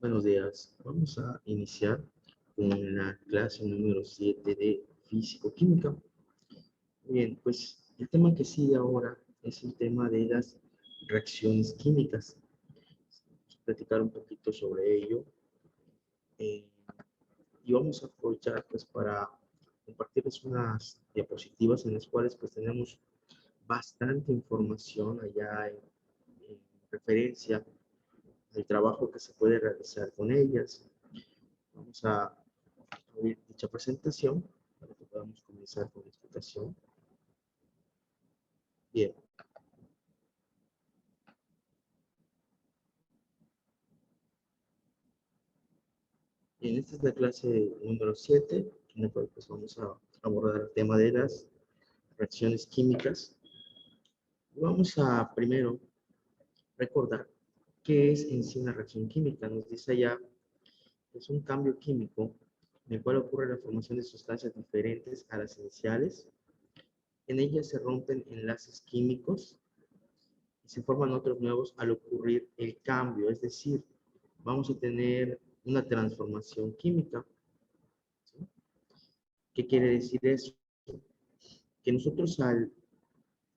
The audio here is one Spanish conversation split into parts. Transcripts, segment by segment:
Buenos días. Vamos a iniciar con la clase número 7 de Físico-Química. Bien, pues el tema que sigue ahora es el tema de las reacciones químicas. Vamos a platicar un poquito sobre ello. eh, y vamos a aprovechar pues para compartirles unas diapositivas en las cuales pues tenemos bastante información allá en referencia al trabajo que se puede realizar con ellas. Vamos a abrir dicha presentación para que podamos comenzar con la explicación. Bien. Bien, esta es la clase número 7, en la cual pues vamos a abordar el tema de las reacciones químicas. Vamos a primero recordar qué es en sí una reacción química. Nos dice allá que es un cambio químico en el cual ocurre la formación de sustancias diferentes a las iniciales. En ellas se rompen enlaces químicos y se forman otros nuevos al ocurrir el cambio, es decir, vamos a tener una transformación química. ¿Sí? ¿Qué quiere decir eso? Que nosotros al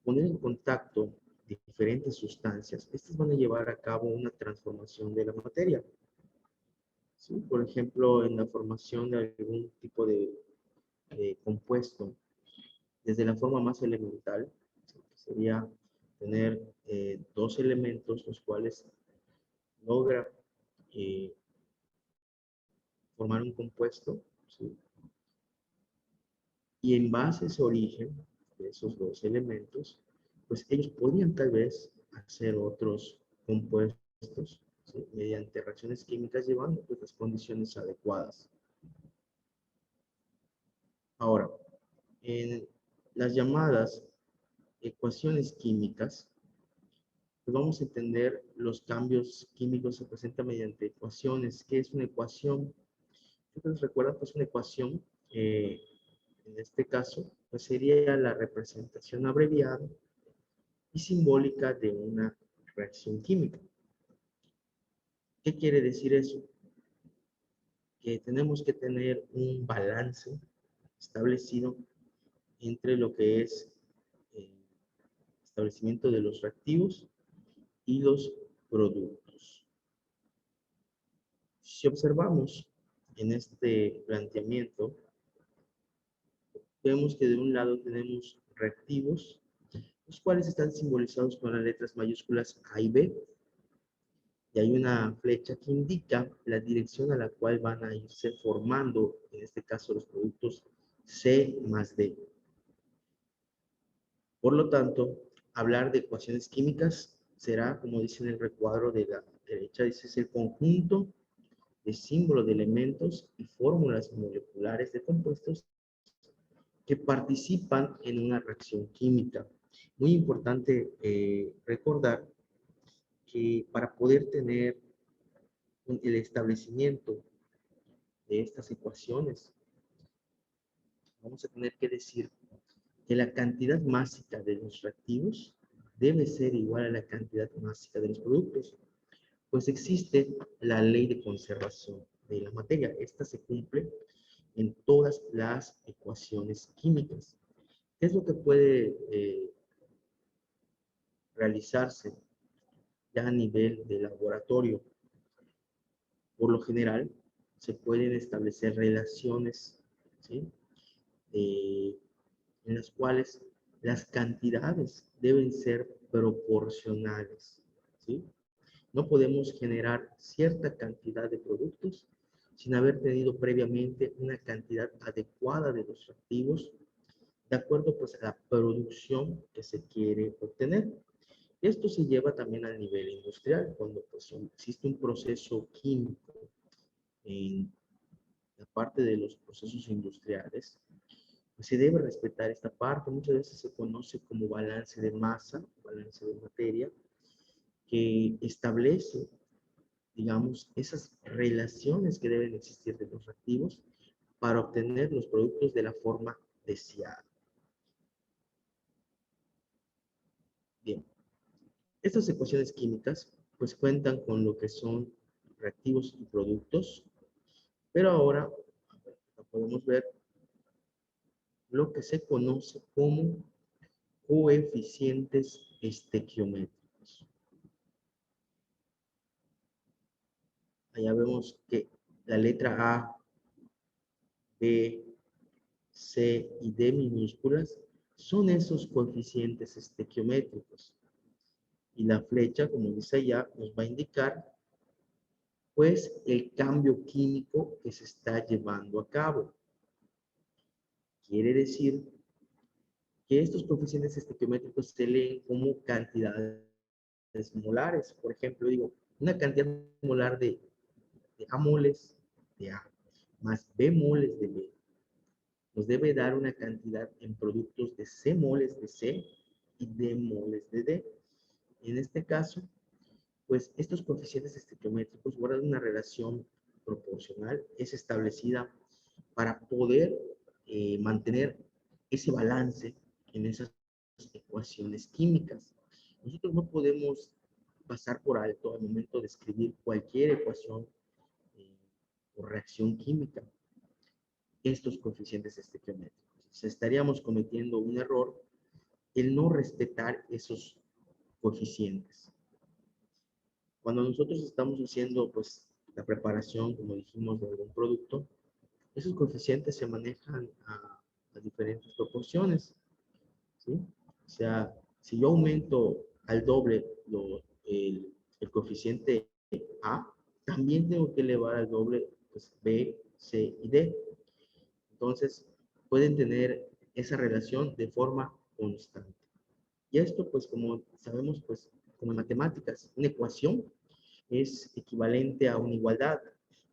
poner en contacto diferentes sustancias, estas van a llevar a cabo una transformación de la materia. ¿Sí? Por ejemplo, en la formación de algún tipo de compuesto, desde la forma más elemental, ¿sí? Que sería tener dos elementos los cuales logra eh, formar un compuesto, ¿sí? Y en base a ese origen de esos dos elementos, pues ellos podrían tal vez hacer otros compuestos, ¿sí? Mediante reacciones químicas llevando pues, las condiciones adecuadas. Ahora, en las llamadas ecuaciones químicas, pues vamos a entender los cambios químicos se presentan mediante ecuaciones. ¿Qué es una ecuación? Entonces, recuerda, pues una ecuación, en este caso, pues sería la representación abreviada y simbólica de una reacción química. ¿Qué quiere decir eso? Que tenemos que tener un balance establecido entre lo que es el establecimiento de los reactivos y los productos. Si observamos en este planteamiento, vemos que de un lado tenemos reactivos, los cuales están simbolizados con las letras mayúsculas A y B, y hay una flecha que indica la dirección a la cual van a irse formando, en este caso, los productos C más D. Por lo tanto, hablar de ecuaciones químicas será, como dice en el recuadro de la derecha, dice es el conjunto de símbolos de elementos y fórmulas moleculares de compuestos que participan en una reacción química. Muy importante recordar que para poder tener el establecimiento de estas ecuaciones, vamos a tener que decir que la cantidad másica de los reactivos debe ser igual a la cantidad másica de los productos, pues existe la ley de conservación de la materia. Esta se cumple en todas las ecuaciones químicas. ¿Qué es lo que puede realizarse ya a nivel de laboratorio? Por lo general, se pueden establecer relaciones, ¿sí? En las cuales las cantidades deben ser proporcionales, ¿sí? No podemos generar cierta cantidad de productos sin haber tenido previamente una cantidad adecuada de los activos de acuerdo pues a la producción que se quiere obtener. Esto se lleva también al nivel industrial, cuando pues, existe un proceso químico en la parte de los procesos industriales, pues se debe respetar esta parte. Muchas veces se conoce como balance de masa, balance de materia, que establece, digamos, esas relaciones que deben existir de los reactivos para obtener los productos de la forma deseada. Bien, estas ecuaciones químicas pues cuentan con lo que son reactivos y productos, pero ahora podemos ver lo que se conoce como coeficientes estequiométricos. Allá vemos que la letra A, B, C y D minúsculas son esos coeficientes estequiométricos. Y la flecha, como dice allá, nos va a indicar pues el cambio químico que se está llevando a cabo. Quiere decir que estos coeficientes estequiométricos se leen como cantidades molares. Por ejemplo, digo, una cantidad molar de A moles de A más B moles de B nos debe dar una cantidad en productos de C moles de C y D moles de D. En este caso, pues estos coeficientes estequiométricos guardan una relación proporcional, es establecida para poder mantener ese balance en esas ecuaciones químicas. Nosotros no podemos pasar por alto al momento de escribir cualquier ecuación o reacción química estos coeficientes estequiométricos. Estaríamos cometiendo un error el no respetar esos coeficientes. Cuando nosotros estamos haciendo pues la preparación, como dijimos, de algún producto, esos coeficientes se manejan a diferentes proporciones, ¿sí? O sea, si yo aumento al doble el coeficiente A, también tengo que elevar al doble pues, B, C y D. Entonces, pueden tener esa relación de forma constante. Y esto, pues, como sabemos, pues, como en matemáticas, una ecuación es equivalente a una igualdad.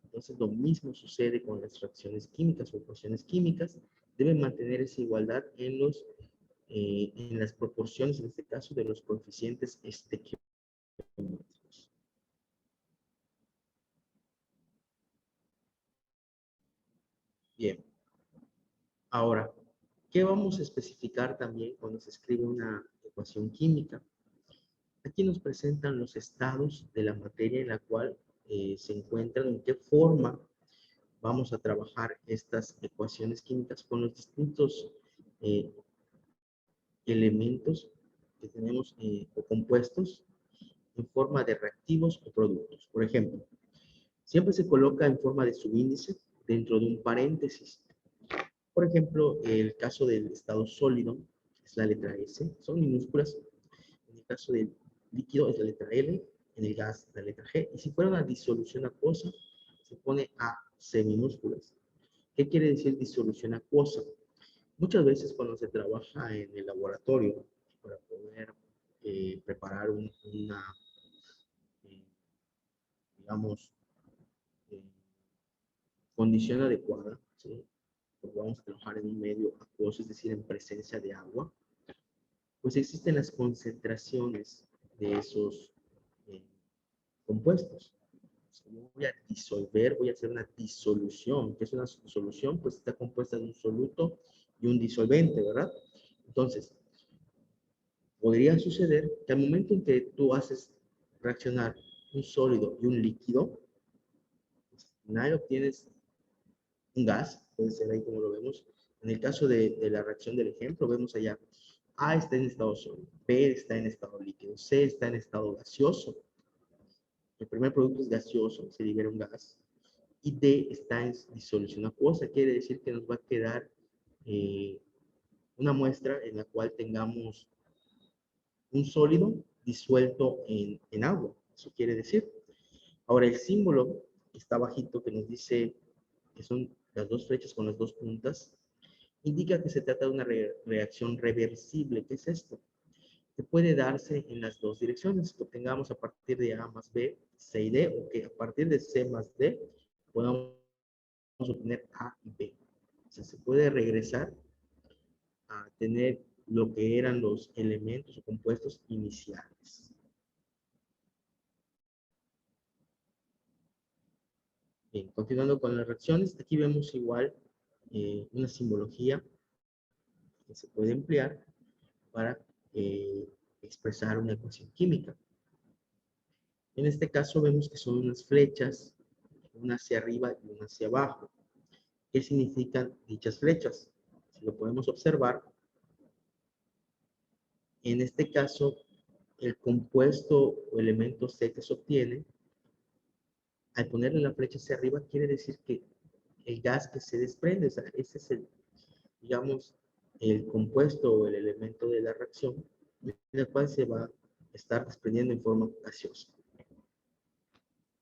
Entonces, lo mismo sucede con las reacciones químicas o ecuaciones químicas. Deben mantener esa igualdad en las proporciones, en este caso, de los coeficientes estequiométricos. Bien. Ahora, ¿qué vamos a especificar también cuando se escribe una ecuación química? Aquí nos presentan los estados de la materia en la cual se encuentran, en qué forma vamos a trabajar estas ecuaciones químicas con los distintos eh, elementos que tenemos o compuestos en forma de reactivos o productos. Por ejemplo, siempre se coloca en forma de subíndice dentro de un paréntesis. Por ejemplo, el caso del estado sólido es la letra S, son minúsculas. En el caso del líquido es la letra L, en el gas la letra G. Y si fuera una disolución acuosa, se pone A, C minúsculas. ¿Qué quiere decir disolución acuosa? Muchas veces cuando se trabaja en el laboratorio para poder preparar una, eh, digamos, eh, condición adecuada, ¿sí? Porque vamos a trabajar en un medio acuoso, es decir, en presencia de agua, pues existen las concentraciones de esos eh, compuestos. Yo voy a disolver, voy a hacer una disolución. ¿Qué es una solución? Pues está compuesta de un soluto y un disolvente, ¿verdad? Entonces, podría suceder que al momento en que tú haces reaccionar un sólido y un líquido, pues, al final obtienes un gas, puede ser ahí como lo vemos. En el caso de la reacción del ejemplo, vemos allá, A está en estado sólido, B está en estado líquido, C está en estado gaseoso. El primer producto es gaseoso, se libera un gas. Y D está en disolución acuosa, quiere decir que nos va a quedar eh, una muestra en la cual tengamos un sólido disuelto en agua. Eso quiere decir. Ahora, el símbolo que está bajito, que nos dice que son las dos flechas con las dos puntas, indica que se trata de una reacción reversible. ¿Qué es esto? Que puede darse en las dos direcciones, que obtengamos a partir de A más B, C y D, o que a partir de C más D podamos obtener A y B. O sea, se puede regresar a tener lo que eran los elementos o compuestos iniciales. Bien, continuando con las reacciones, aquí vemos igual una simbología que se puede emplear para expresar una ecuación química. En este caso vemos que son unas flechas, una hacia arriba y una hacia abajo. ¿Qué significan dichas flechas? Si lo podemos observar, en este caso, el compuesto o elemento C que se obtiene, al ponerle la flecha hacia arriba, quiere decir que el gas que se desprende, o sea, ese es el, digamos, el compuesto o el elemento de la reacción, en el cual se va a estar desprendiendo en forma gaseosa.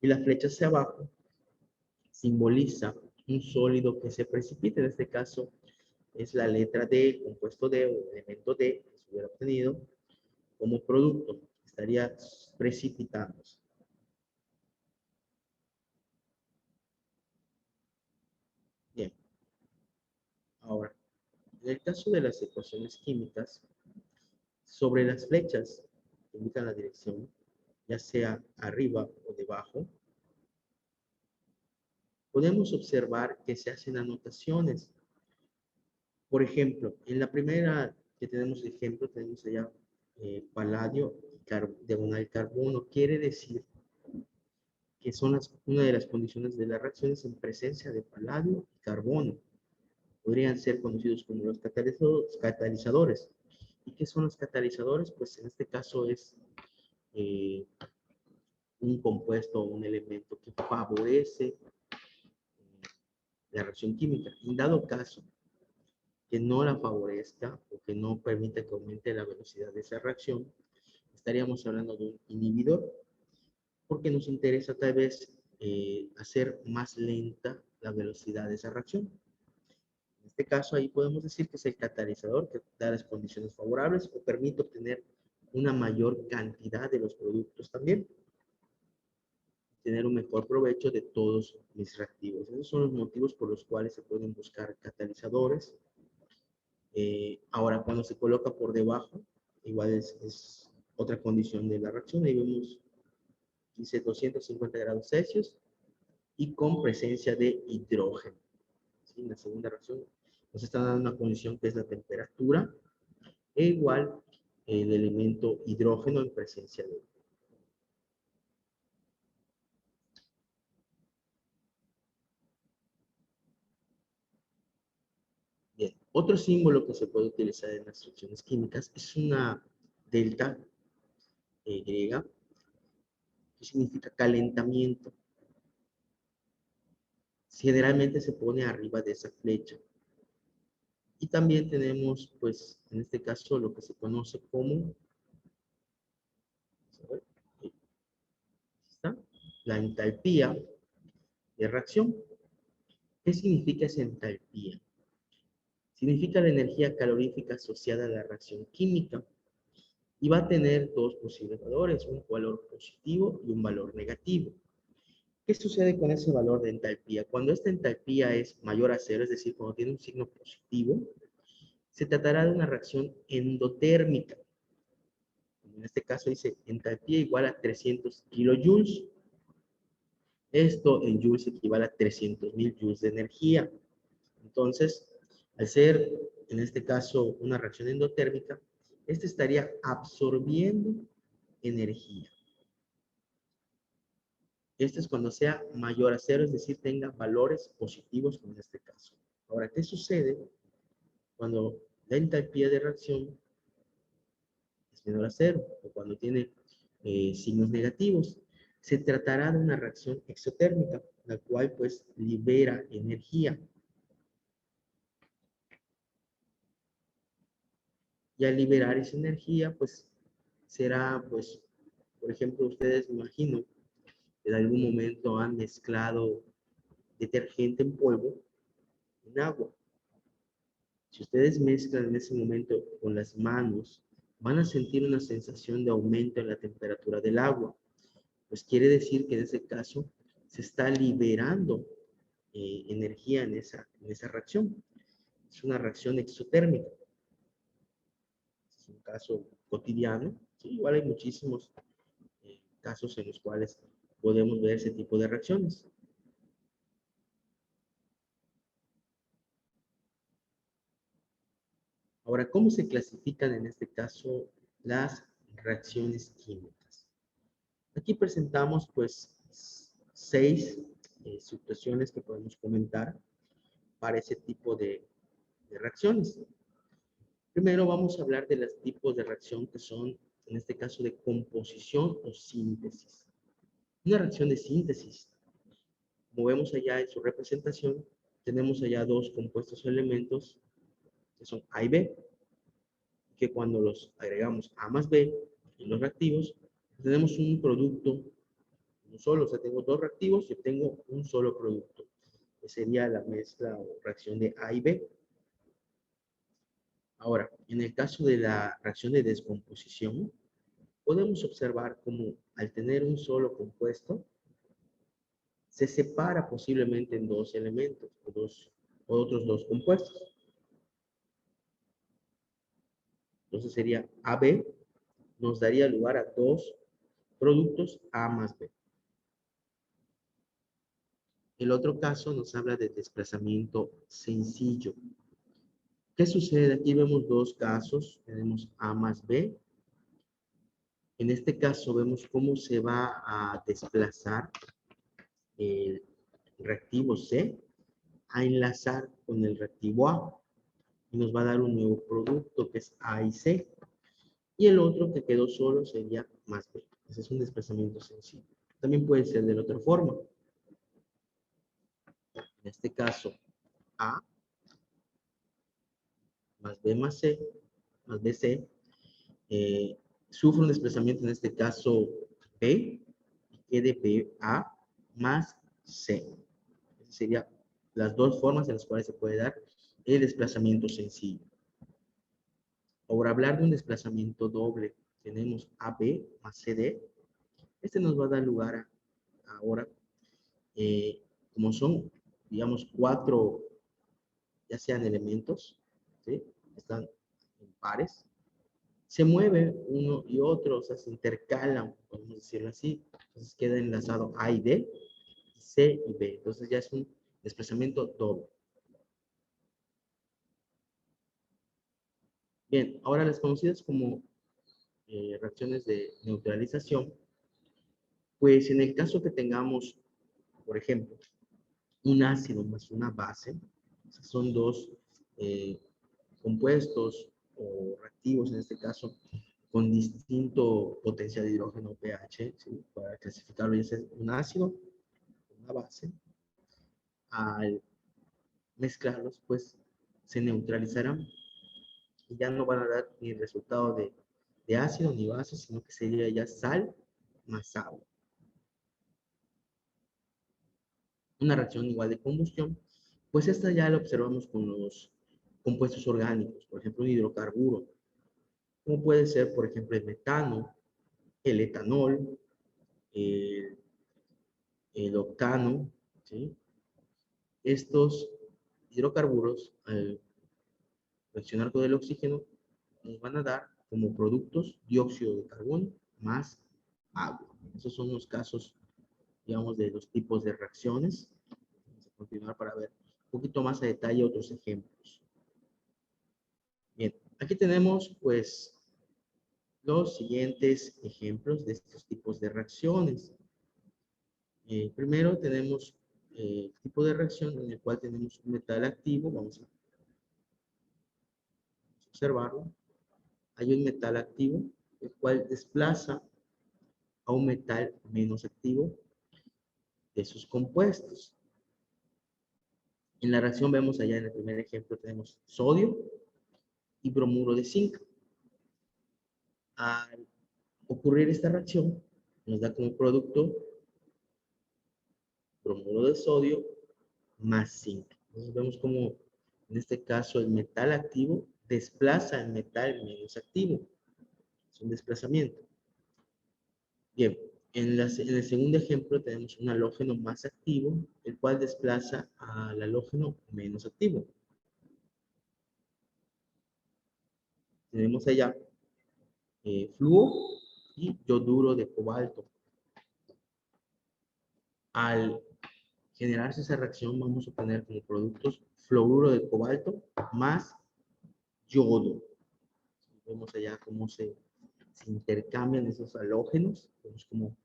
Y la flecha hacia abajo simboliza un sólido que se precipita, en este caso es la letra D, el compuesto D o el elemento D que se hubiera obtenido como producto, estaría precipitándose. Bien, ahora, en el caso de las ecuaciones químicas, sobre las flechas que indican la dirección, ya sea arriba o debajo, podemos observar que se hacen anotaciones. Por ejemplo, en la primera que tenemos de ejemplo, tenemos allá paladio y diagonal carbono. Quiere decir que son una de las condiciones de las reacciones en presencia de paladio y carbono. Podrían ser conocidos como los catalizadores. ¿Y qué son los catalizadores? Pues en este caso es eh, un compuesto o un elemento que favorece la reacción química. En dado caso que no la favorezca o que no permita que aumente la velocidad de esa reacción, estaríamos hablando de un inhibidor, porque nos interesa tal vez hacer más lenta la velocidad de esa reacción. En este caso, ahí podemos decir que es el catalizador que da las condiciones favorables o permite obtener una mayor cantidad de los productos también, tener un mejor provecho de todos mis reactivos. Esos son los motivos por los cuales se pueden buscar catalizadores. Ahora, cuando se coloca por debajo, igual es otra condición de la reacción. Ahí vemos, dice 250 grados Celsius y con presencia de hidrógeno. ¿Sí? En la segunda reacción nos está dando una condición que es la temperatura e igual el elemento hidrógeno en presencia de. Bien, otro símbolo que se puede utilizar en las reacciones químicas es una delta griega, que significa calentamiento. Generalmente se pone arriba de esa flecha. Y también tenemos, pues, en este caso, lo que se conoce como, a ver, ahí está, la entalpía de reacción. ¿Qué significa esa entalpía? Significa la energía calorífica asociada a la reacción química y va a tener dos posibles valores, un valor positivo y un valor negativo. ¿Qué sucede con ese valor de entalpía? Cuando esta entalpía es mayor a cero, es decir, cuando tiene un signo positivo, se tratará de una reacción endotérmica. En este caso dice entalpía igual a 300 kilojoules. Esto en joules equivale a 300.000 joules de energía. Entonces, al ser, en este caso, una reacción endotérmica, este estaría absorbiendo energía. Este es cuando sea mayor a cero, es decir, tenga valores positivos, como en este caso. Ahora, ¿qué sucede cuando la entalpía de reacción es menor a cero o cuando tiene signos negativos? Se tratará de una reacción exotérmica, la cual pues libera energía. Y al liberar esa energía, pues será, pues, por ejemplo, ustedes me imagino que en algún momento han mezclado detergente en polvo en agua. Si ustedes mezclan en ese momento con las manos, van a sentir una sensación de aumento en la temperatura del agua. Pues quiere decir que en ese caso se está liberando energía en esa reacción. Es una reacción exotérmica. Es un caso cotidiano. Sí, igual hay muchísimos casos en los cuales podemos ver ese tipo de reacciones. Ahora, ¿cómo se clasifican en este caso las reacciones químicas? Aquí presentamos pues 6 situaciones que podemos comentar para ese tipo de reacciones. Primero vamos a hablar de los tipos de reacción que son, en este caso, de composición o síntesis. Una reacción de síntesis, como vemos allá en su representación, tenemos allá dos compuestos o elementos que son A y B, que cuando los agregamos A más B en los reactivos, tenemos un producto, un solo, o sea, tengo dos reactivos y obtengo un solo producto, que sería la mezcla o reacción de A y B. Ahora, en el caso de la reacción de descomposición, podemos observar cómo al tener un solo compuesto, se separa posiblemente en dos elementos o otros dos compuestos. Entonces sería AB, nos daría lugar a dos productos A más B. El otro caso nos habla de desplazamiento sencillo. ¿Qué sucede? Aquí vemos dos casos. Tenemos A más B. En este caso vemos cómo se va a desplazar el reactivo C a enlazar con el reactivo A. Y nos va a dar un nuevo producto que es A y C. Y el otro que quedó solo sería más B. Ese es un desplazamiento sencillo. También puede ser de la otra forma. En este caso, A más B más C, más BC, sufre un desplazamiento en este caso B, y quede BA más C. Esas serían las dos formas en las cuales se puede dar el desplazamiento sencillo. Ahora, hablar de un desplazamiento doble, tenemos AB más CD. Este nos va a dar lugar a ahora, como son, digamos, cuatro, ya sean elementos, ¿sí? Están en pares, se mueve uno y otro, o sea, se intercalan, podemos decirlo así. Entonces queda enlazado A y D, C y B. Entonces ya es un desplazamiento doble. Bien, ahora las conocidas como reacciones de neutralización, pues en el caso que tengamos, por ejemplo, un ácido más una base, son dos eh, compuestos o reactivos en este caso, con distinto potencial de hidrógeno pH, ¿sí? Para clasificarlo, ya sea un ácido, una base, al mezclarlos, pues se neutralizarán y ya no van a dar ni resultado de ácido ni base, sino que sería ya sal más agua. Una reacción igual de combustión, pues esta ya la observamos con los compuestos orgánicos, por ejemplo, un hidrocarburo, como puede ser, por ejemplo, el metano, el etanol, el, el octano, ¿sí? Estos hidrocarburos, al reaccionar con el oxígeno, nos van a dar como productos dióxido de carbono más agua. Esos son los casos, digamos, de los tipos de reacciones. Vamos a continuar para ver un poquito más a detalle otros ejemplos. Bien, aquí tenemos pues los siguientes ejemplos de estos tipos de reacciones. Primero tenemos el tipo de reacción en el cual tenemos un metal activo. Vamos a observarlo. Hay un metal activo, el cual desplaza a un metal menos activo de sus compuestos. En la reacción vemos allá en el primer ejemplo tenemos sodio y bromuro de zinc. Al ocurrir esta reacción, nos da como producto bromuro de sodio más zinc. Entonces vemos como en este caso el metal activo desplaza el metal menos activo. Es un desplazamiento. Bien, en el segundo ejemplo tenemos un halógeno más activo, el cual desplaza al halógeno menos activo. Tenemos allá flúor y yoduro de cobalto. Al generarse esa reacción vamos a obtener como productos fluoruro de cobalto más yodo. Vemos allá cómo se intercambian esos halógenos, vemos cómo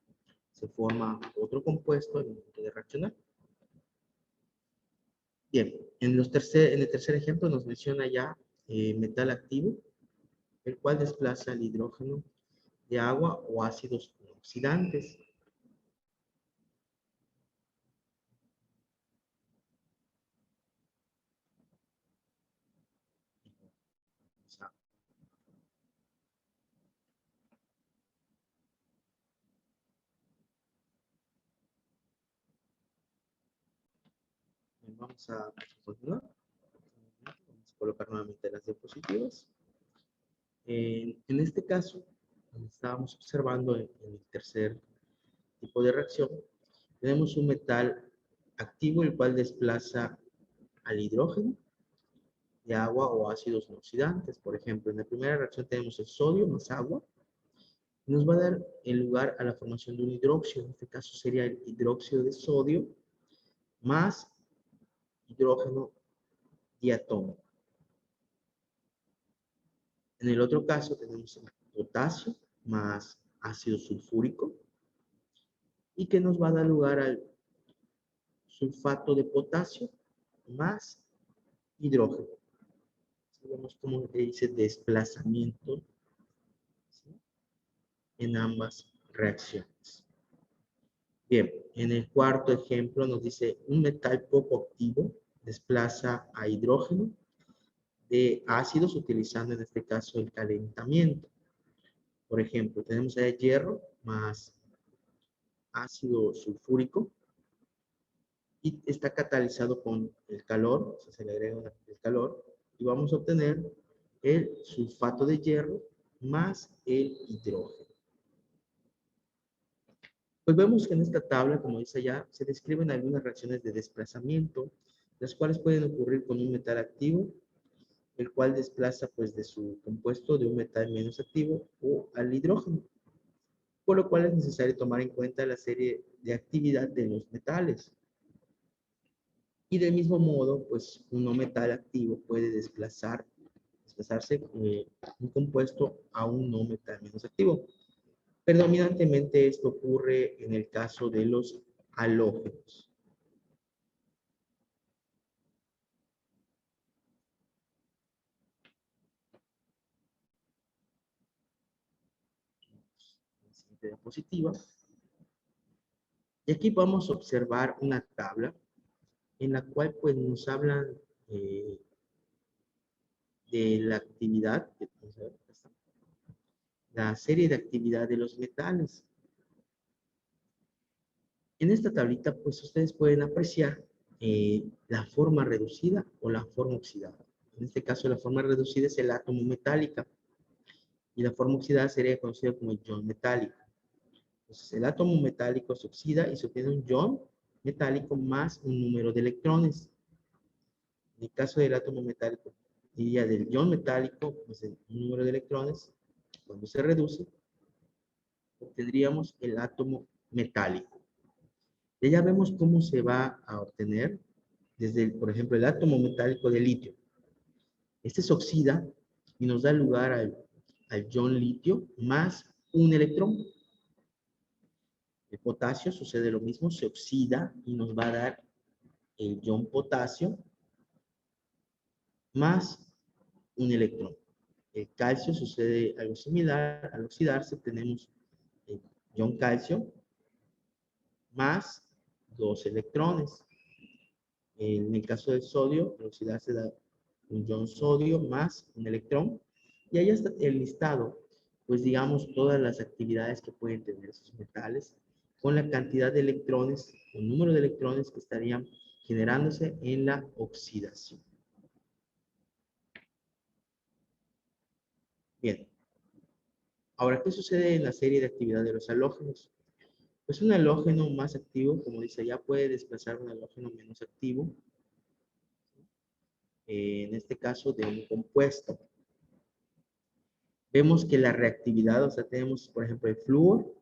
se forma otro compuesto al momento de reaccionar. Bien, en el tercer ejemplo nos menciona ya metal activo, el cual desplaza el hidrógeno de agua o ácidos oxidantes. Vamos a continuar. Vamos a colocar nuevamente las diapositivas. En este caso, estábamos observando en el tercer tipo de reacción, tenemos un metal activo el cual desplaza al hidrógeno de agua o ácidos no oxidantes. Por ejemplo, en la primera reacción tenemos el sodio más agua. Nos va a dar el lugar a la formación de un hidróxido. En este caso sería el hidróxido de sodio más hidrógeno diatómico. En el otro caso tenemos el potasio más ácido sulfúrico y que nos va a dar lugar al sulfato de potasio más hidrógeno. Vemos cómo dice desplazamiento, ¿sí?, en ambas reacciones. Bien, en el cuarto ejemplo nos dice un metal poco activo desplaza a hidrógeno de ácidos utilizando en este caso el calentamiento. Por ejemplo, tenemos ahí hierro más ácido sulfúrico y está catalizado con el calor, o sea, se le agrega el calor y vamos a obtener el sulfato de hierro más el hidrógeno. Pues vemos que en esta tabla, como dice allá, se describen algunas reacciones de desplazamiento, las cuales pueden ocurrir con un metal activo, el cual desplaza pues de su compuesto de un metal menos activo o al hidrógeno, por lo cual es necesario tomar en cuenta la serie de actividad de los metales. Y del mismo modo, pues un no metal activo puede desplazarse un compuesto a un no metal menos activo. Predominantemente esto ocurre en el caso de los halógenos. La siguiente diapositiva. Y aquí vamos a observar una tabla en la cual pues nos hablan de la actividad, la serie de actividad de los metales. En esta tablita, pues ustedes pueden apreciar la forma reducida o la forma oxidada. En este caso, la forma reducida es el átomo metálica y la forma oxidada sería conocida como el ion metálico. Entonces, el átomo metálico se oxida y se obtiene un ion metálico más un número de electrones. En el caso del átomo metálico, diría del ion metálico, pues el número de electrones, cuando se reduce, obtendríamos el átomo metálico. Y ya vemos cómo se va a obtener desde, por ejemplo, el átomo metálico de litio. Este se oxida y nos da lugar al ion litio más un electrón. El potasio sucede lo mismo, se oxida y nos va a dar el ion potasio más un electrón. El calcio sucede algo similar, al oxidarse tenemos el ion calcio más 2 electrones. En el caso del sodio, al oxidarse da un ion sodio más un electrón. Y ahí está el listado, pues digamos, todas las actividades que pueden tener esos metales con la cantidad de electrones, el número de electrones que estarían generándose en la oxidación. Bien. Ahora, ¿qué sucede en la serie de actividad de los halógenos? Pues un halógeno más activo, como dice, ya puede desplazar un halógeno menos activo, en este caso de un compuesto. Vemos que la reactividad, o sea, tenemos, por ejemplo, el flúor,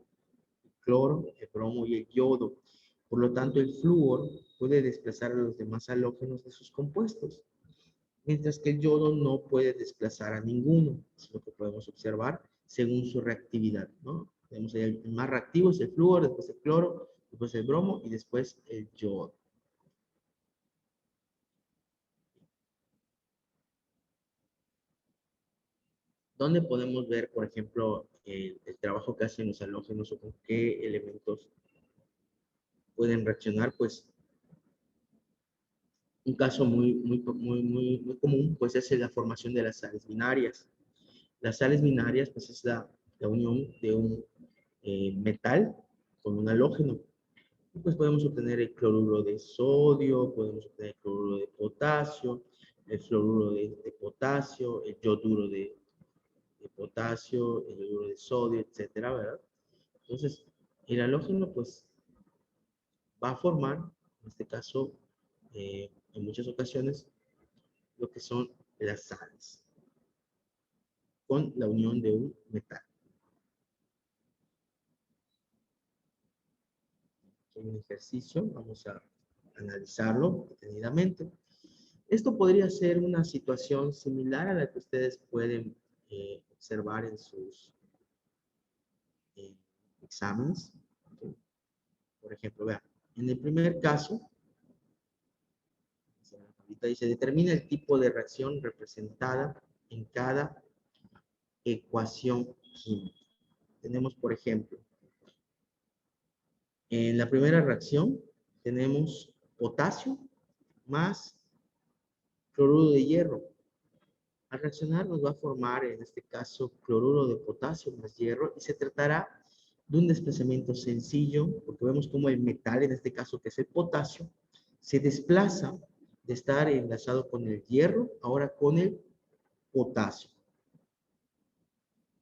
el cloro, el bromo y el yodo. Por lo tanto, el flúor puede desplazar a los demás halógenos de sus compuestos, mientras que el yodo no puede desplazar a ninguno. Es lo que podemos observar según su reactividad, ¿no? Tenemos el más reactivo, es el flúor, después el cloro, después el bromo y después el yodo. ¿Dónde podemos ver, por ejemplo, el trabajo que hacen los halógenos o con qué elementos pueden reaccionar? Pues un caso muy común pues es la formación de las sales binarias. Las sales binarias pues es la unión de un metal con un halógeno. Y pues podemos obtener el cloruro de sodio, podemos obtener el cloruro de potasio, el fluoruro de potasio, el yoduro de potasio, el yoduro de sodio, etcétera, ¿verdad? Entonces, el halógeno pues va a formar, en este caso, en muchas ocasiones, lo que son las sales, con la unión de un metal. Hay un ejercicio, vamos a analizarlo detenidamente. Esto podría ser una situación similar a la que ustedes pueden observar en sus eh, exámenes. ¿Okay? Por ejemplo, vean, en el primer caso, ahorita dice, determina el tipo de reacción representada en cada ecuación química. Tenemos, por ejemplo, en la primera reacción tenemos potasio más cloruro de hierro. Al reaccionar nos va a formar, en este caso, cloruro de potasio más hierro y se tratará de un desplazamiento sencillo, porque vemos como el metal, en este caso que es el potasio, se desplaza de estar enlazado con el hierro, ahora con el potasio.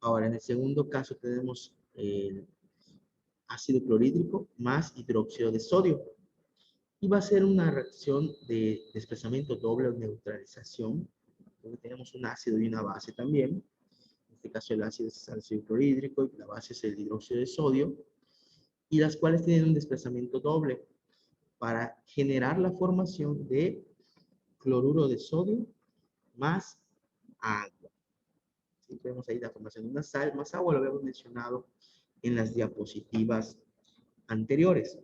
Ahora, en el segundo caso tenemos el ácido clorhídrico más hidróxido de sodio. Y va a ser una reacción de desplazamiento doble o neutralización, donde tenemos un ácido y una base también. En este caso el ácido es el ácido clorhídrico y la base es el hidróxido de sodio, y las cuales tienen un desplazamiento doble para generar la formación de cloruro de sodio más agua. ¿Sí? Tenemos ahí la formación de una sal más agua, lo habíamos mencionado en las diapositivas anteriores.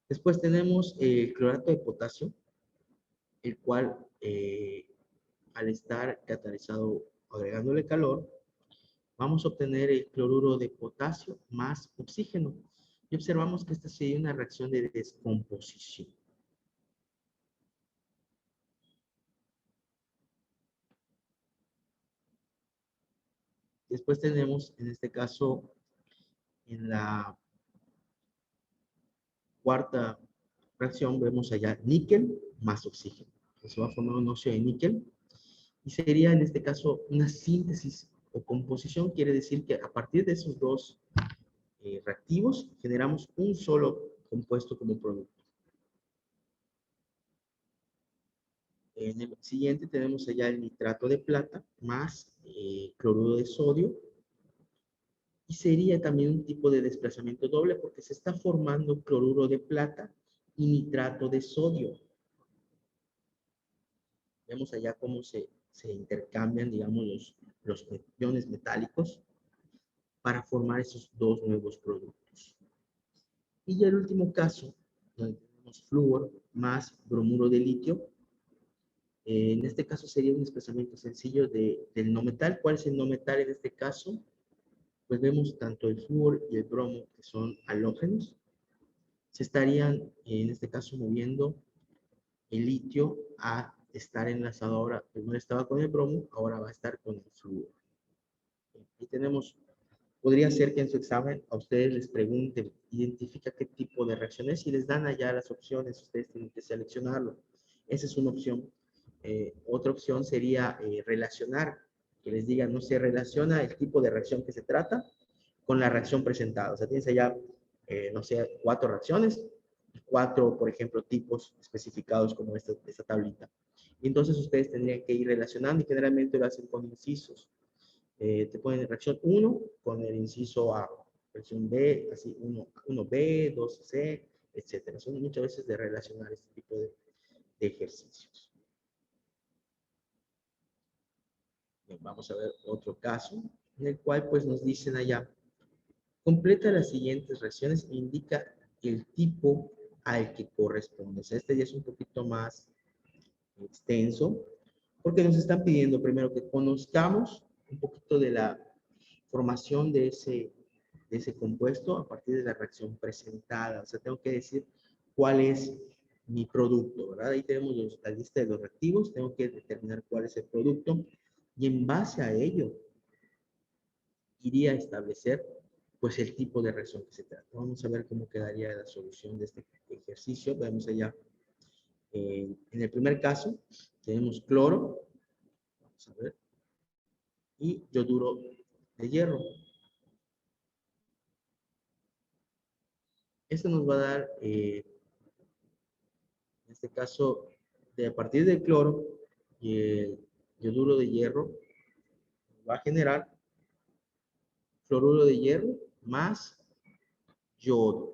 Después tenemos el clorato de potasio, el cual al estar catalizado agregándole calor, vamos a obtener el cloruro de potasio más oxígeno. Y observamos que esta sería una reacción de descomposición. Después tenemos, en este caso, en la cuarta reacción, vemos allá níquel más oxígeno. Se va a formar un óxido de níquel y sería, en este caso, una síntesis o composición. Quiere decir que a partir de esos dos reactivos generamos un solo compuesto como producto. En el siguiente tenemos allá el nitrato de plata más cloruro de sodio. Y sería también un tipo de desplazamiento doble porque se está formando cloruro de plata y nitrato de sodio. Vemos allá cómo se intercambian, digamos, los iones metálicos para formar esos dos nuevos productos. Y ya el último caso, donde tenemos flúor más bromuro de litio. En este caso sería un desplazamiento sencillo del no metal. ¿Cuál es el no metal en este caso? Pues vemos tanto el flúor y el bromo, que son halógenos, se estarían, en este caso, moviendo el litio a estar enlazado ahora, primero estaba con el bromo, ahora va a estar con el flúor. Y tenemos, podría ser que en su examen a ustedes les pregunten, identifica qué tipo de reacciones y les dan allá las opciones, ustedes tienen que seleccionarlo. Esa es una opción. Otra opción sería relacionar, que les digan, no se relaciona el tipo de reacción que se trata con la reacción presentada. O sea, tienes allá, no sé, 4 reacciones, 4, por ejemplo, tipos especificados como esta tablita. Y entonces ustedes tendrían que ir relacionando y generalmente lo hacen con incisos. Te ponen reacción 1 con el inciso A, reacción B, así 1B, 2C, etcétera. Son muchas veces de relacionar este tipo de ejercicios. Bien, vamos a ver otro caso. en el cual pues nos dicen allá, completa las siguientes reacciones e indica el tipo al que corresponde. O sea, este ya es un poquito más extenso, porque nos están pidiendo primero que conozcamos un poquito de la formación de ese compuesto a partir de la reacción presentada. O sea, tengo que decir cuál es mi producto, ¿verdad? Ahí tenemos la lista de los reactivos, tengo que determinar cuál es el producto y en base a ello iría a establecer pues el tipo de reacción que se trata. Vamos a ver cómo quedaría la solución de este ejercicio. Vemos allá. En el primer caso tenemos cloro, vamos a ver, y yoduro de hierro. Esto nos va a dar, en este caso, a partir del cloro y el yoduro de hierro, va a generar cloruro de hierro más yodo.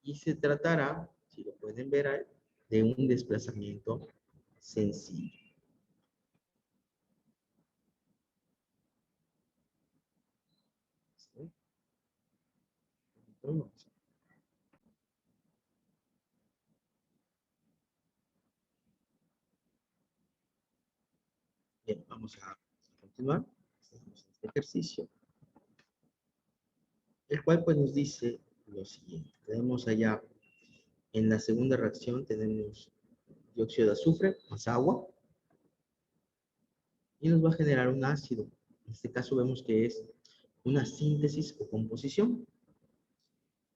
Y se tratará, si lo pueden ver ahí, de un desplazamiento sencillo. ¿Sí? Entonces, bien, vamos a continuar. Hacemos este ejercicio, el cual pues nos dice lo siguiente. Tenemos allá, en la segunda reacción, tenemos dióxido de azufre más agua, y nos va a generar un ácido. En este caso vemos que es una síntesis o composición.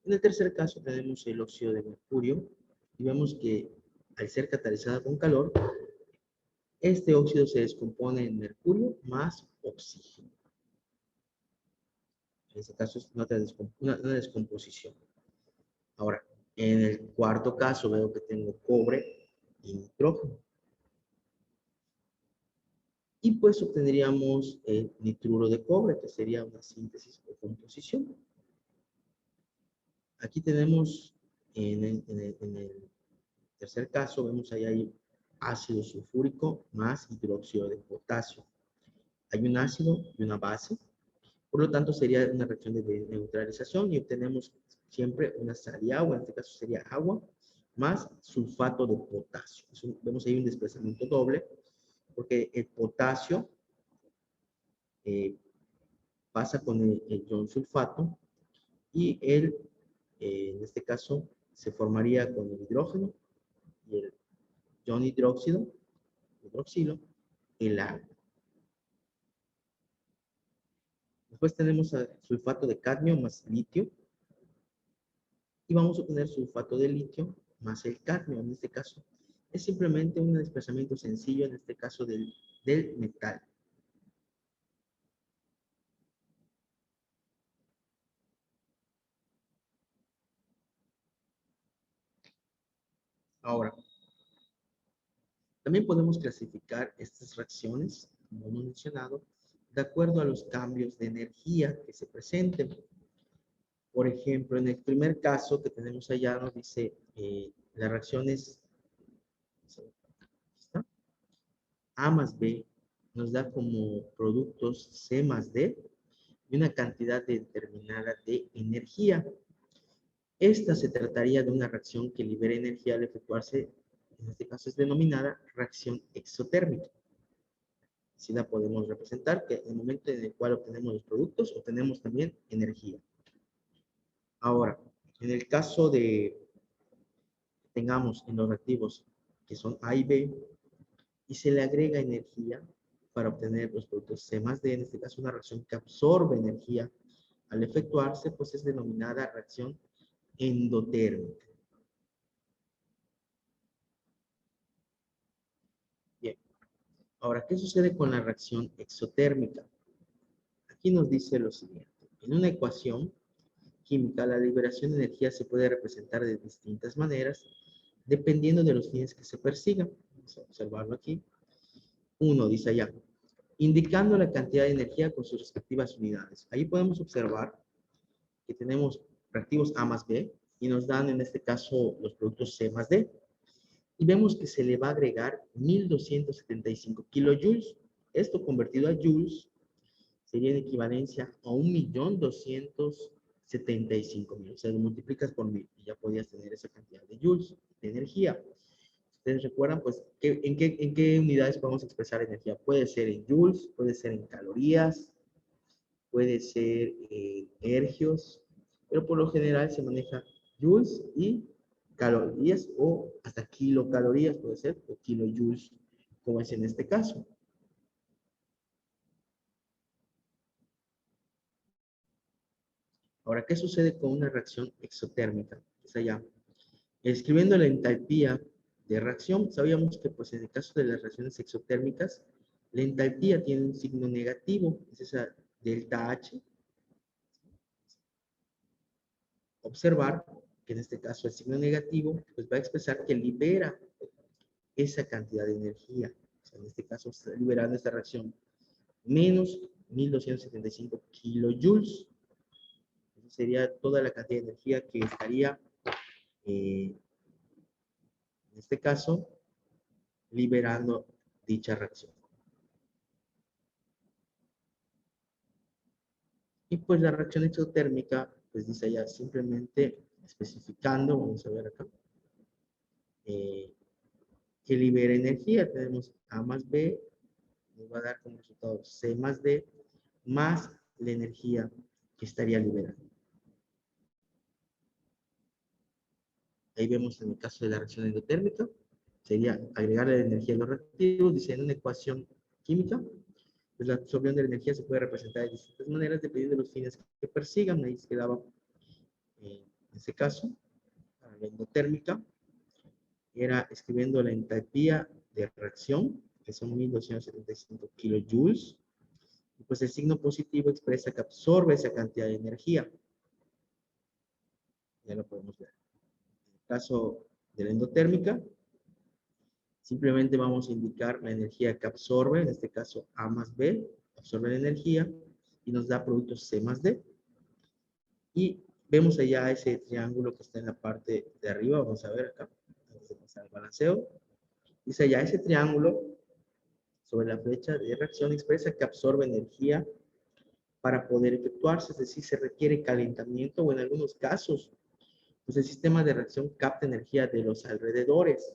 En el tercer caso tenemos el óxido de mercurio y vemos que al ser catalizada con calor, este óxido se descompone en mercurio más oxígeno. En este caso es una descomposición. Ahora, en el cuarto caso veo que tengo cobre y nitrógeno. Y pues obtendríamos el nitruro de cobre, que sería una síntesis o composición. Aquí tenemos en el tercer caso, vemos ahí hay ácido sulfúrico más hidróxido de potasio. Hay un ácido y una base, por lo tanto sería una reacción de neutralización y obtenemos siempre una sal y agua, en este caso sería agua más sulfato de potasio. Vemos ahí un desplazamiento doble, porque el potasio eh, pasa con el ion sulfato y en este caso se formaría con el hidrógeno y el ion hidroxilo, el agua. Después tenemos sulfato de cadmio más litio y vamos a obtener sulfato de litio más el cadmio. En este caso es simplemente un desplazamiento sencillo, en este caso del metal. Ahora, también podemos clasificar estas reacciones, como hemos mencionado, de acuerdo a los cambios de energía que se presenten. Por ejemplo, en el primer caso que tenemos allá, nos dice las reacciones A más B nos da como productos C más D y una cantidad determinada de energía. Esta se trataría de una reacción que libera energía al efectuarse, en este caso es denominada reacción exotérmica. Así la podemos representar, que en el momento en el cual obtenemos los productos, obtenemos también energía. Ahora, en el caso de tengamos en los reactivos que son A y B, y se le agrega energía para obtener los productos C más D, en este caso una reacción que absorbe energía al efectuarse, pues es denominada reacción endotérmica. Bien, ahora, ¿qué sucede con la reacción exotérmica? Aquí nos dice lo siguiente. En una ecuación química, la liberación de energía se puede representar de distintas maneras, dependiendo de los fines que se persigan. Vamos a observarlo aquí. Uno, dice allá, indicando la cantidad de energía con sus respectivas unidades. Ahí podemos observar que tenemos reactivos A más B y nos dan en este caso los productos C más D. y vemos que se le va a agregar 1275 kilojoules. Esto convertido a joules sería en equivalencia a 1.275.000. O sea, lo multiplicas por 1000 y ya podías tener esa cantidad de joules de energía. ¿Ustedes recuerdan? Pues, ¿en qué unidades podemos expresar energía? Puede ser en joules, puede ser en calorías, puede ser en ergios, pero por lo general se maneja joules y calorías o hasta kilocalorías puede ser, o kilojoules, como es en este caso. Ahora, ¿qué sucede con una reacción exotérmica? Es allá. Escribiendo la entalpía de reacción, sabíamos que pues, en el caso de las reacciones exotérmicas, la entalpía tiene un signo negativo, es esa delta H. Observar que en este caso el signo negativo pues, va a expresar que libera esa cantidad de energía. O sea, en este caso está liberando esta reacción menos 1275 kilojoules. Esa sería toda la cantidad de energía que estaría en este caso, liberando dicha reacción. Y pues la reacción exotérmica, pues dice ya simplemente especificando, vamos a ver acá, que libera energía. Tenemos A más B, nos va a dar como resultado C más D, más la energía que estaría liberando. Ahí vemos en el caso de la reacción endotérmica, sería agregarle la energía a los reactivos, dice en una ecuación química, pues la absorción de la energía se puede representar de distintas maneras dependiendo de los fines que persigan. Ahí se quedaba, en este caso, la endotérmica, era escribiendo la entalpía de reacción, que son 1275 kilojoules, y pues el signo positivo expresa que absorbe esa cantidad de energía. Ya lo podemos ver. En el caso de la endotérmica, simplemente vamos a indicar la energía que absorbe, en este caso A más B, absorbe la energía y nos da producto C más D. Y vemos allá ese triángulo que está en la parte de arriba, vamos a ver acá, antes de pasar al balanceo. Dice allá ese triángulo sobre la flecha de reacción expresa que absorbe energía para poder efectuarse, es decir, se requiere calentamiento o en algunos casos, pues el sistema de reacción capta energía de los alrededores.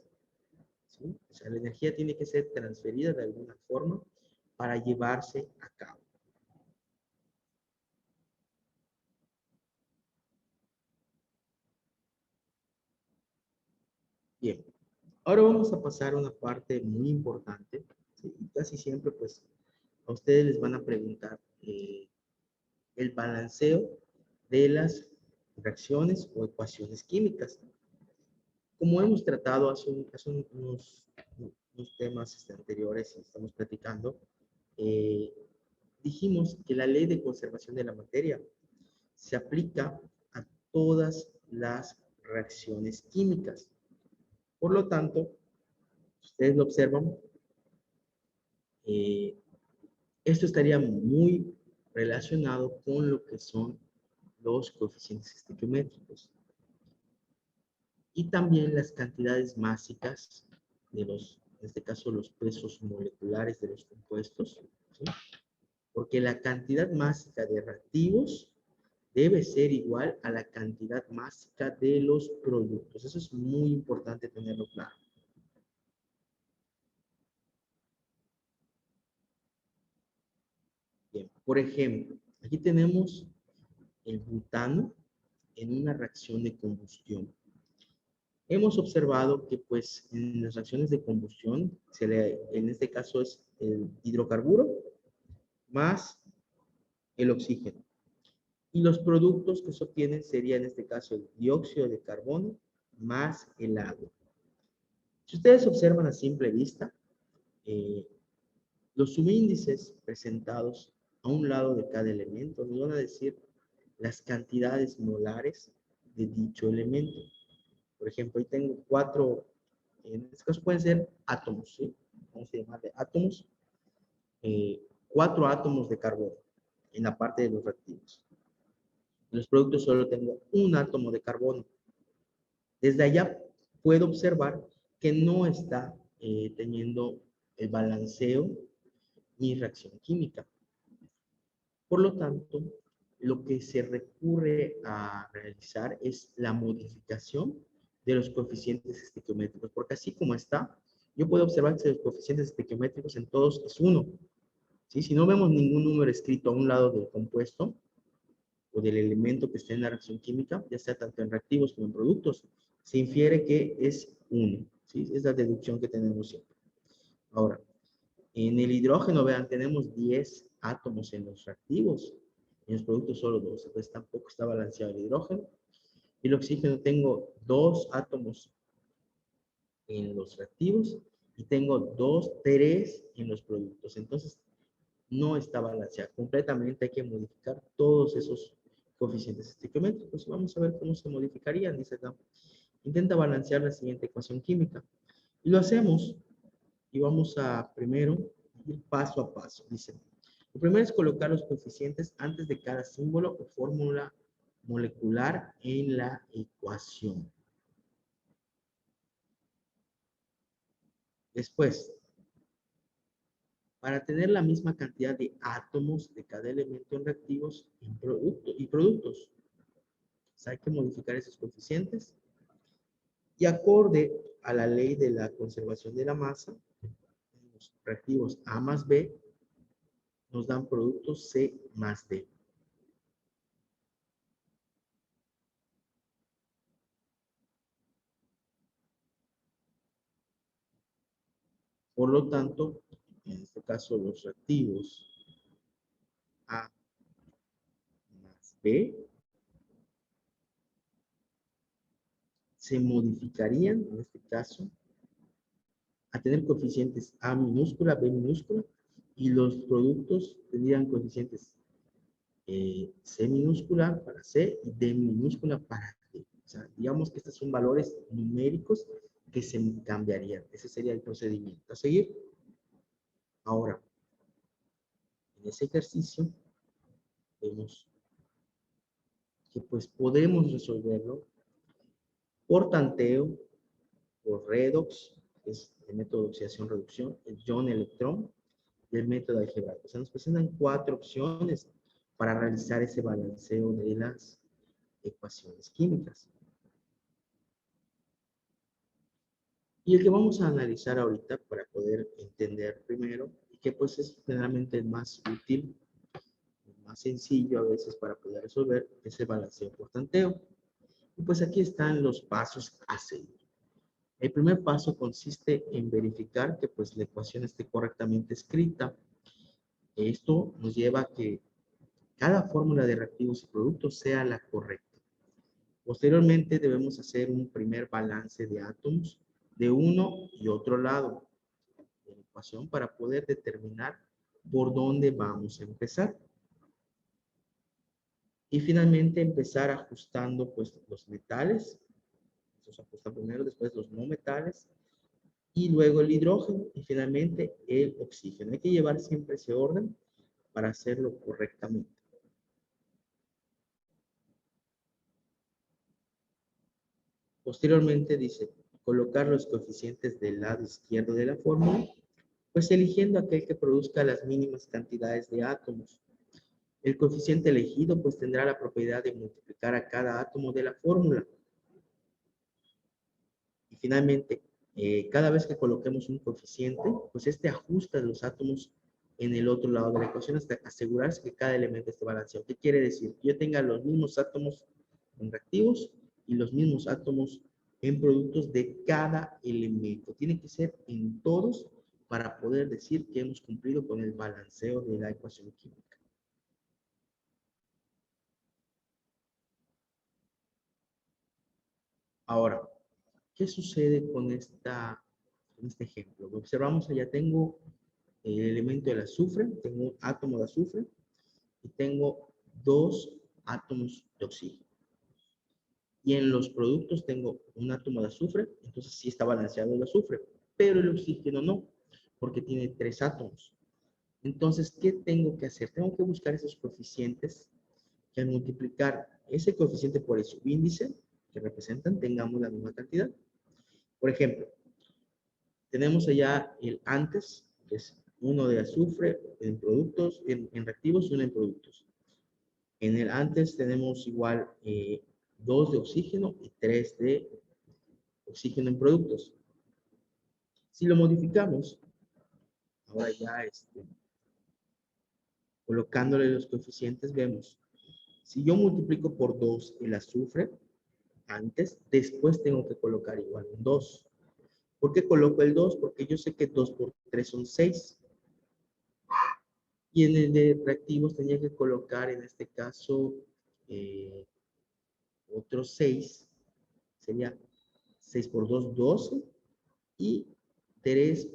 ¿Sí? O sea, la energía tiene que ser transferida de alguna forma para llevarse a cabo. Bien, ahora vamos a pasar a una parte muy importante. ¿Sí? Y casi siempre, pues, a ustedes les van a preguntar el balanceo de las reacciones o ecuaciones químicas. Como hemos tratado hace unos temas anteriores y estamos platicando, eh, dijimos que la ley de conservación de la materia se aplica a todas las reacciones químicas. Por lo tanto, ustedes lo observan, eh, esto estaría muy relacionado con lo que son los coeficientes estequiométricos y también las cantidades másicas de los, en este caso, los pesos moleculares de los compuestos, ¿sí? Porque la cantidad másica de reactivos debe ser igual a la cantidad másica de los productos. Eso es muy importante tenerlo claro. Bien, por ejemplo, aquí tenemos el butano en una reacción de combustión. Hemos observado que pues en las reacciones de combustión, en este caso es el hidrocarburo más el oxígeno. Y los productos que se obtienen serían en este caso el dióxido de carbono más el agua. Si ustedes observan a simple vista, eh, los subíndices presentados a un lado de cada elemento nos van a decir las cantidades molares de dicho elemento. Por ejemplo, ahí tengo en este caso pueden ser átomos, ¿sí? Vamos a llamarle átomos, 4 átomos de carbono en la parte de los reactivos. En los productos solo tengo un átomo de carbono. Desde allá puedo observar que no está teniendo el balanceo ni reacción química. Por lo tanto, lo que se recurre a realizar es la modificación de los coeficientes estequiométricos, porque así como está, yo puedo observar que los coeficientes estequiométricos en todos es 1. ¿Sí? Si no vemos ningún número escrito a un lado del compuesto o del elemento que esté en la reacción química, ya sea tanto en reactivos como en productos, se infiere que es 1. ¿Sí? Es la deducción que tenemos siempre. Ahora, en el hidrógeno, vean, tenemos 10 átomos en los reactivos. En los productos solo 2. Entonces tampoco está balanceado el hidrógeno. Y el oxígeno tengo 2 átomos en los reactivos y tengo 2, 3 en los productos. Entonces no está balanceado. Completamente hay que modificar todos esos coeficientes estequiométricos. Vamos a ver cómo se modificarían. Dice acá. Intenta balancear la siguiente ecuación química. Y lo hacemos. Y vamos a primero ir paso a paso. Dice, lo primero es colocar los coeficientes antes de cada símbolo o fórmula molecular en la ecuación. Después, para tener la misma cantidad de átomos de cada elemento en reactivos y productos, pues hay que modificar esos coeficientes. Y acorde a la ley de la conservación de la masa, los reactivos A más B nos dan productos C más D. Por lo tanto, en este caso los reactivos A más B se modificarían, en este caso, a tener coeficientes A minúscula, B minúscula, y los productos tendrían coeficientes C minúscula para C y D minúscula para D. O sea, digamos que estos son valores numéricos que se cambiarían. Ese sería el procedimiento a seguir. Ahora, en ese ejercicio, vemos que pues podemos resolverlo por tanteo, por redox, que es el método de oxidación-reducción, el ion-electrón y el método algebraico. O sea, nos presentan 4 opciones para realizar ese balanceo de las ecuaciones químicas. Y el que vamos a analizar ahorita para poder entender primero, y que pues es generalmente el más útil, el más sencillo a veces para poder resolver, es el balanceo por tanteo. Y pues aquí están los pasos a seguir. El primer paso consiste en verificar que pues la ecuación esté correctamente escrita. Esto nos lleva a que cada fórmula de reactivos y productos sea la correcta. Posteriormente debemos hacer un primer balance de átomos de uno y otro lado de la ecuación para poder determinar por dónde vamos a empezar. Y finalmente empezar ajustando pues los metales. Estos ajustan primero, después los no metales y luego el hidrógeno y finalmente el oxígeno. Hay que llevar siempre ese orden para hacerlo correctamente. Posteriormente dice, colocar los coeficientes del lado izquierdo de la fórmula, pues eligiendo aquel que produzca las mínimas cantidades de átomos. El coeficiente elegido pues tendrá la propiedad de multiplicar a cada átomo de la fórmula. Y finalmente, cada vez que coloquemos un coeficiente, pues este ajusta los átomos en el otro lado de la ecuación hasta asegurarse que cada elemento esté balanceado. ¿Qué quiere decir? Que yo tenga los mismos átomos en reactivos y los mismos átomos en productos de cada elemento. Tiene que ser en todos para poder decir que hemos cumplido con el balanceo de la ecuación química. Ahora, ¿qué sucede con este ejemplo? Observamos allá, tengo el elemento del azufre, tengo un átomo de azufre y tengo 2 átomos de oxígeno. Y en los productos tengo un átomo de azufre, entonces sí está balanceado el azufre, pero el oxígeno no, porque tiene 3 átomos. Entonces, ¿qué tengo que hacer? Tengo que buscar esos coeficientes que al multiplicar ese coeficiente por el subíndice que representan, tengamos la misma cantidad. Por ejemplo, Tenemos allá el antes, que es 1 de azufre en productos, en reactivos y 1 en productos. En el antes tenemos igual 2 de oxígeno y 3 de oxígeno en productos. Si lo modificamos, ahora ya colocándole los coeficientes, vemos, si yo multiplico por 2 el azufre, antes, después tengo que colocar igual un 2. ¿Por qué coloco el 2? Porque yo sé que 2 por 3 son 6. Y en el de reactivos tenía que colocar, en este caso, otro 6. Sería 6 por 2, 12. Y 3,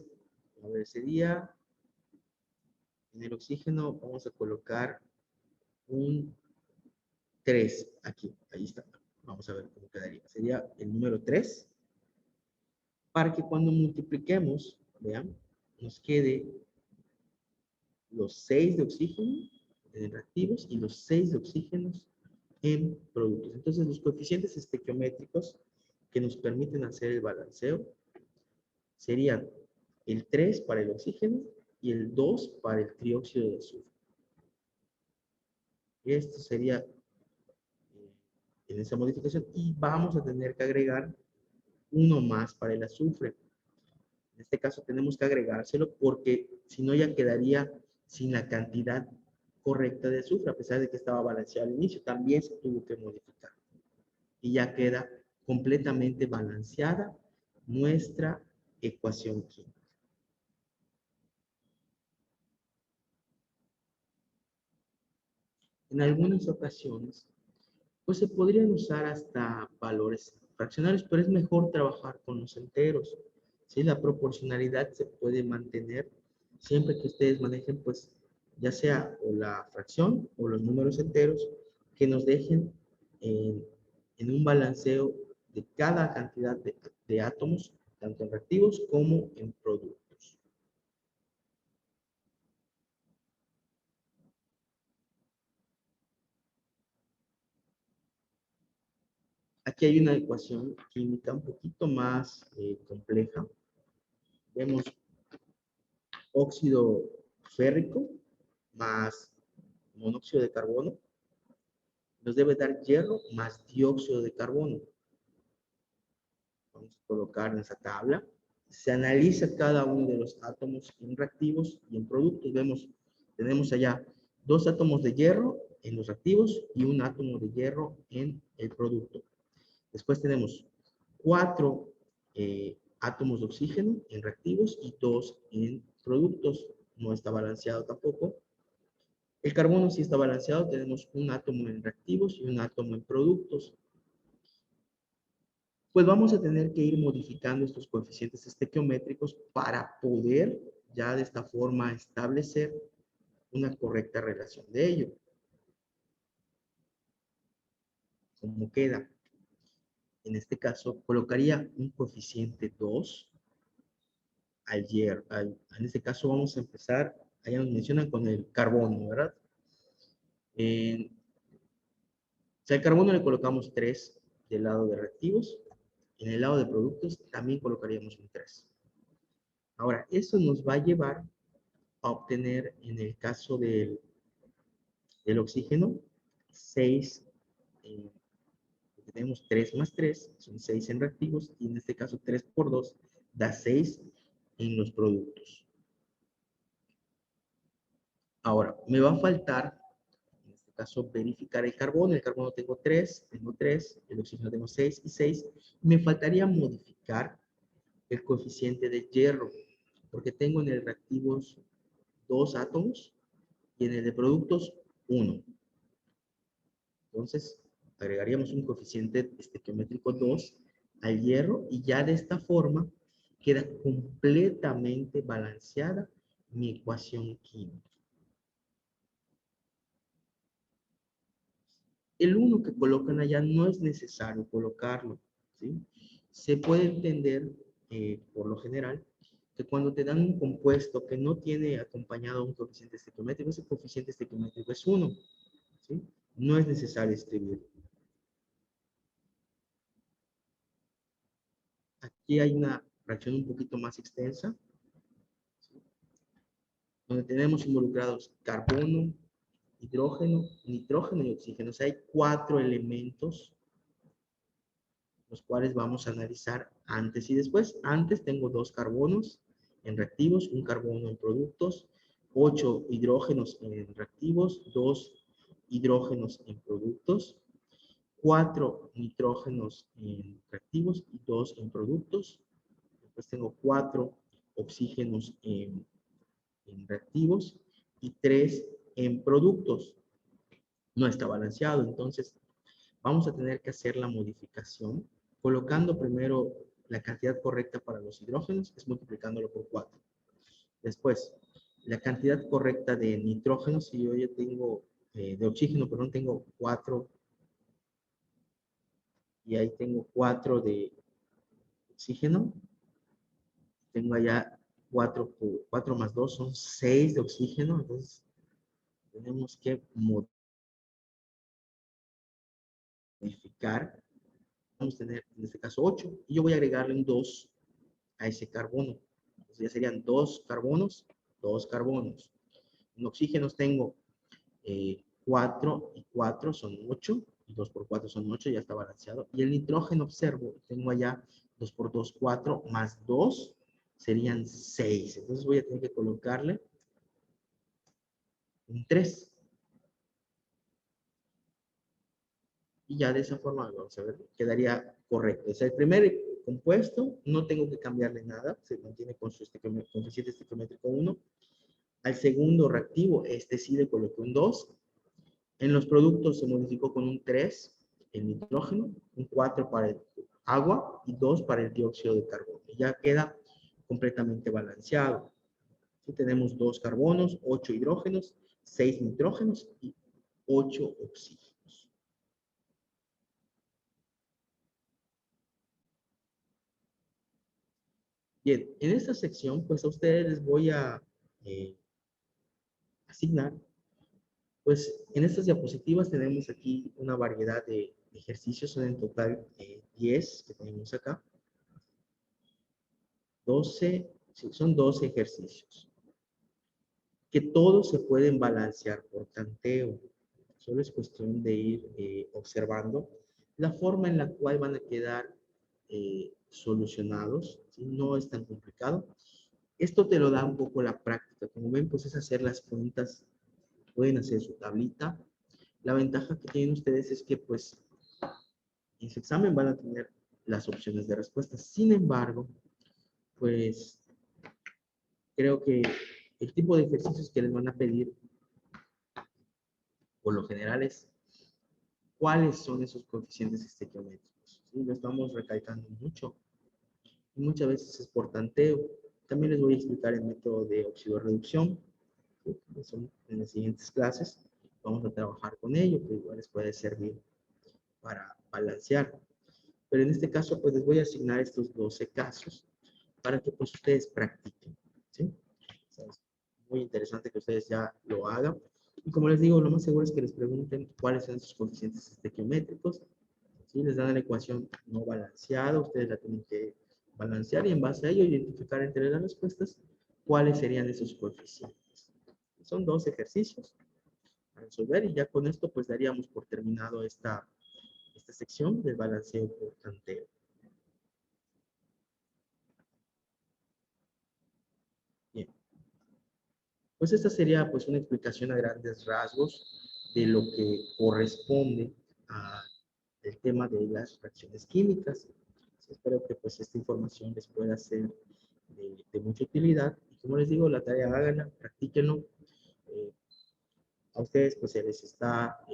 a ver, sería, en el oxígeno vamos a colocar un 3 aquí. Ahí está. Vamos a ver cómo quedaría. Sería el número 3. Para que cuando multipliquemos, vean, nos quede los 6 de oxígeno en reactivos y los 6 de oxígenos en productos. Entonces, los coeficientes estequiométricos que nos permiten hacer el balanceo serían el 3 para el oxígeno y el 2 para el trióxido de azufre. Esto sería en esa modificación y vamos a tener que agregar uno más para el azufre. En este caso tenemos que agregárselo porque si no ya quedaría sin la cantidad correcta de azufre, a pesar de que estaba balanceado al inicio, también se tuvo que modificar. Y ya queda completamente balanceada nuestra ecuación química. En algunas ocasiones, pues se podrían usar hasta valores fraccionarios, pero es mejor trabajar con los enteros. ¿Sí? La proporcionalidad se puede mantener siempre que ustedes manejen, pues, ya sea o la fracción o los números enteros que nos dejen en un balanceo de cada cantidad de átomos, tanto en reactivos como en productos. Aquí hay una ecuación química un poquito más compleja. Vemos óxido férrico más monóxido de carbono nos debe dar hierro más dióxido de carbono. Vamos a colocar en esa tabla. Se analiza cada uno de los átomos en reactivos y en productos. Vemos, tenemos allá 2 átomos de hierro en los reactivos y un átomo de hierro en el producto. Después tenemos 4 átomos de oxígeno en reactivos y 2 en productos. No está balanceado tampoco. El carbono sí está balanceado, tenemos un átomo en reactivos y un átomo en productos. Pues vamos a tener que ir modificando estos coeficientes estequiométricos para poder ya de esta forma establecer una correcta relación de ello. ¿Cómo queda? En este caso, colocaría un coeficiente 2 al hierro. En este caso vamos a empezar, allá nos mencionan con el carbono, ¿verdad? Si al carbono le colocamos 3 del lado de reactivos, en el lado de productos también colocaríamos un 3. Ahora, eso nos va a llevar a obtener, en el caso del oxígeno, 6, porque tenemos 3 más 3, son 6 en reactivos, y en este caso 3 por 2 da 6 en los productos. Ahora, me va a faltar, en este caso, verificar el carbono. El carbono tengo 3, el oxígeno tengo 6 y 6. Me faltaría modificar el coeficiente de hierro, porque tengo en el reactivos 2 átomos y en el de productos 1. Entonces, agregaríamos un coeficiente estequiométrico 2 al hierro y ya de esta forma queda completamente balanceada mi ecuación química. El 1 que colocan allá no es necesario colocarlo, ¿sí? Se puede entender, por lo general, que cuando te dan un compuesto que no tiene acompañado un coeficiente estequiométrico, ese coeficiente estequiométrico es 1, ¿sí? No es necesario escribirlo. Aquí hay una reacción un poquito más extensa, donde tenemos involucrados carbono, hidrógeno, nitrógeno y oxígeno. O sea, hay 4 elementos los cuales vamos a analizar antes y después. Antes tengo 2 carbonos en reactivos, un carbono en productos, 8 hidrógenos en reactivos, 2 hidrógenos en productos, 4 nitrógenos en reactivos y 2 en productos. Después tengo 4 oxígenos en reactivos y 3 en productos. No está balanceado, entonces vamos a tener que hacer la modificación colocando primero la cantidad correcta para los hidrógenos, es multiplicándolo por 4. Después, la cantidad correcta de nitrógeno, si yo ya tengo, de oxígeno, perdón, tengo 4, y ahí tengo 4 de oxígeno, tengo allá 4 más 2 son 6 de oxígeno, entonces tenemos que modificar, vamos a tener en este caso 8, y yo voy a agregarle un 2 a ese carbono. Entonces ya serían 2 carbonos, 2 carbonos. En oxígenos tengo 4 y 4 son 8, y 2 por 4 son 8, ya está balanceado. Y el nitrógeno, observo, tengo allá 2 por 2, 4, más 2 serían 6. Entonces voy a tener que colocarle un 3. Y ya de esa forma, vamos a ver, quedaría correcto. O sea, el primer compuesto no tengo que cambiarle nada, se mantiene con su coeficiente estequiométrico 1. Al segundo reactivo, este sí le coloqué un 2. En los productos se modificó con un 3 el nitrógeno, un 4 para el agua y 2 para el dióxido de carbono. Ya queda completamente balanceado. Aquí tenemos 2 carbonos, 8 hidrógenos, 6 nitrógenos y 8 oxígenos. Bien, en esta sección, pues a ustedes les voy a asignar, pues en estas diapositivas tenemos aquí una variedad de ejercicios, son en total 10 que tenemos acá. 12, sí, son 12 ejercicios, que todos se pueden balancear por tanteo. Solo es cuestión de ir observando la forma en la cual van a quedar solucionados, ¿sí? No es tan complicado. Esto te lo da un poco la práctica. Como ven, pues es hacer las cuentas, pueden hacer su tablita. La ventaja que tienen ustedes es que pues en su examen van a tener las opciones de respuesta. Sin embargo, pues creo que el tipo de ejercicios que les van a pedir, por lo general, es cuáles son esos coeficientes estequiométricos. ¿Sí? Lo estamos recalcando mucho. Y muchas veces es por tanteo. También les voy a explicar el método de oxidorreducción. ¿Sí? En las siguientes clases vamos a trabajar con ello, que igual les puede servir para balancear. Pero en este caso, pues les voy a asignar estos 12 casos para que pues ustedes practiquen. ¿Sí? O sea, es muy interesante que ustedes ya lo hagan. Y como les digo, lo más seguro es que les pregunten cuáles son sus coeficientes estequiométricos. Si les dan la ecuación no balanceada, ustedes la tienen que balancear y en base a ello identificar entre las respuestas cuáles serían esos coeficientes. Son 2 ejercicios a resolver y ya con esto pues daríamos por terminado esta sección del balanceo por tanteo. Bien. Pues esta sería pues una explicación a grandes rasgos de lo que corresponde al tema de las reacciones químicas. Espero que pues esta información les pueda ser de mucha utilidad. Y como les digo, la tarea háganla, practíquenlo. Eh, a ustedes pues se les está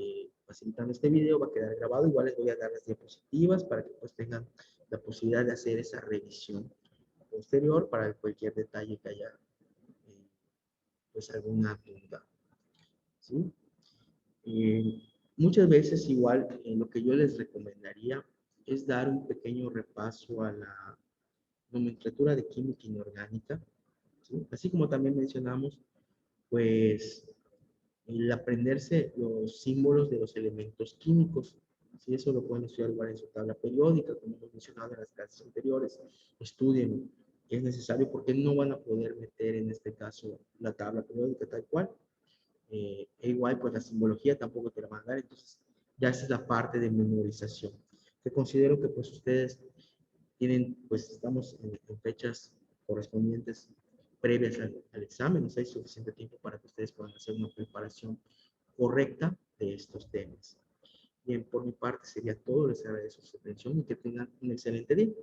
facilitando este video, va a quedar grabado. Igual les voy a dar las diapositivas para que pues tengan la posibilidad de hacer esa revisión posterior para cualquier detalle que haya pues alguna duda. ¿Sí? Muchas veces igual lo que yo les recomendaría es dar un pequeño repaso a la nomenclatura de química inorgánica, ¿sí? Así como también mencionamos, pues el aprenderse los símbolos de los elementos químicos. Si eso lo pueden estudiar igual en su tabla periódica, como hemos mencionado en las clases anteriores, estudien qué es necesario porque no van a poder meter en este caso la tabla periódica tal cual. E igual, pues la simbología tampoco te la van a dar, entonces ya esa es la parte de memorización, que considero que pues ustedes tienen, pues estamos en fechas correspondientes previas al examen, no sé, hay suficiente tiempo para que ustedes puedan hacer una preparación correcta de estos temas. Bien, por mi parte sería todo, les agradezco su atención y que tengan un excelente día.